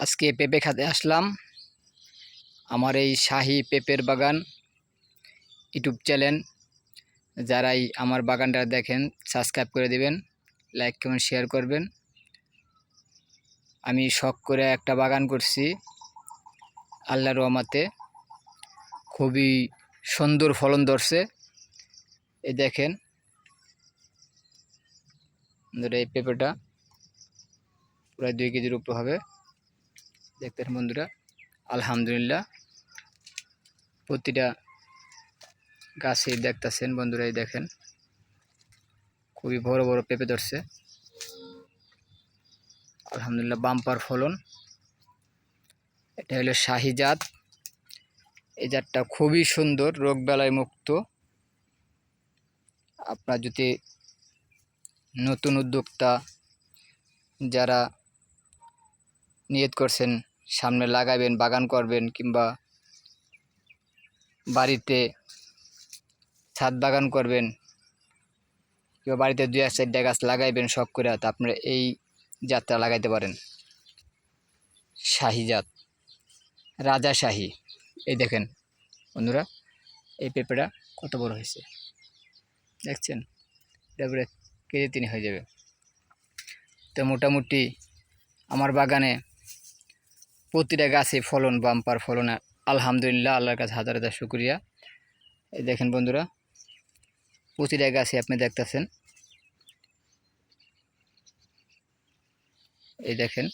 আজকে পেঁপে খেতে আসলাম। আমার এই শাহী পেঁপের বাগান ইউটিউব চ্যানেল, যারাই আমার বাগানটা দেখেন সাবস্ক্রাইব করে দিবেন, লাইক কমেন্ট শেয়ার করবেন। আমি শখ করে একটা বাগান করছি, আল্লাহর রহমতে খুবই সুন্দর ফলন ধরছে। এই দেখেন বন্ধুরা, এই পেঁপেটা প্রায় 2 কেজির উপর হবে। দেখতেন বন্ধুরা, আলহামদুলিল্লাহ প্রতিটা গাছে দেখতেছেন বন্ধুরা, এই দেখেন খুবই বড় বড় পেঁপে ধরছে। আলহামদুলিল্লাহ বাম্পার ফলন। এটা হলো শাহী জাত। এই জাতটা খুবই সুন্দর, রোগবালাই মুক্ত। আপনার যদি নতুন উদ্যোক্তা যারা নিয়ত করছেন সামনে লাগাবেন, বাগান করবেন, কিংবা বাড়িতে ছাদ বাগান করবেন, কিংবা বাড়িতে 2-4টা গাছ লাগাইবেন শখ করে, তা আপনারা এই জাতটা লাগাইতে পারেন। শাহী জাত, রাজাশাহী। এই দেখেন বন্ধুরা, এই পেঁপেটা কত বড় হয়েছে দেখছেন। তারপরে কেজি 3 হয়ে যাবে। তো মোটামুটি আমার বাগানে প্রতিটা গাছে ফলন, বাম্পার ফলন। আলহামদুলিল্লাহ, আল্লাহর কাছে হাজার হাজার শুকরিয়া। এই দেখেন বন্ধুরা, প্রতিটা গাছে আপনি দেখতেছেন। এই দেখেন,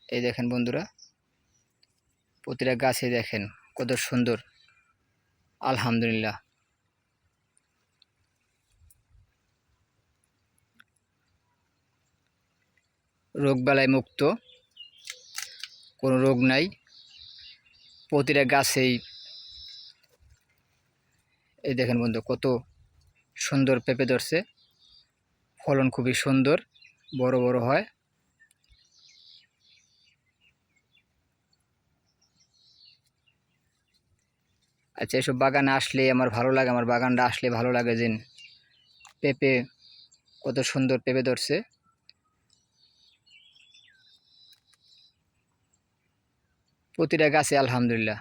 এই দেখেন বন্ধুরা, প্রতিটা গাছে দেখেন কত সুন্দর। আলহামদুলিল্লাহ রোগবালাই মুক্ত, কোনো রোগ নাই প্রতিটা গাছেই। এই দেখেন বন্ধু, কত সুন্দর পেঁপে ধরছে। ফলন খুবই সুন্দর, বড় বড় হয়। আচ্ছা, এসব বাগানে আসলে আমার ভালো লাগে, আমার বাগানটা আসলে ভালো লাগে যে পেঁপে কত সুন্দর পেঁপে ধরছে। প্রতিটা গাছে আলহামদুলিল্লাহ।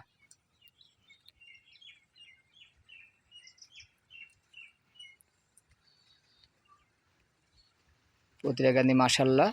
প্রতিটা গাছে মাশাআল্লাহ।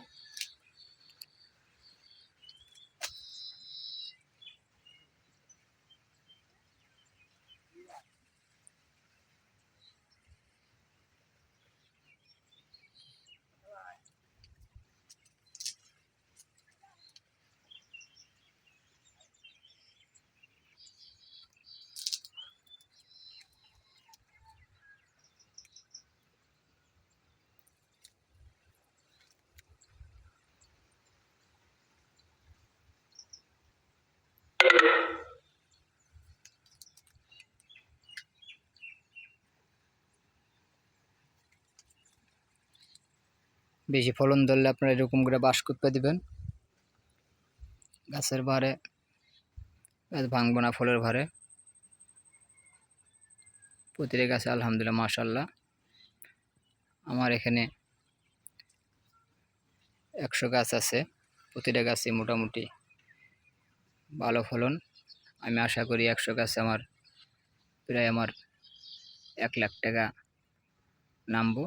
বেশি ফলন ধরলে আপনারা এরকম করে বাঁশ কুপে দিবেন গাছের ভারে, গাছ ভাঙবো না ফলের ভারে। প্রতিটা গাছে আলহামদুলিল্লাহ মাশাআল্লাহ। আমার এখানে 100 গাছ আছে, প্রতিটা গাছে মোটামুটি ভালো ফলন। আমি আশা করি 100 গাছে আমার প্রায় 1 লাখ টাকা নামবো।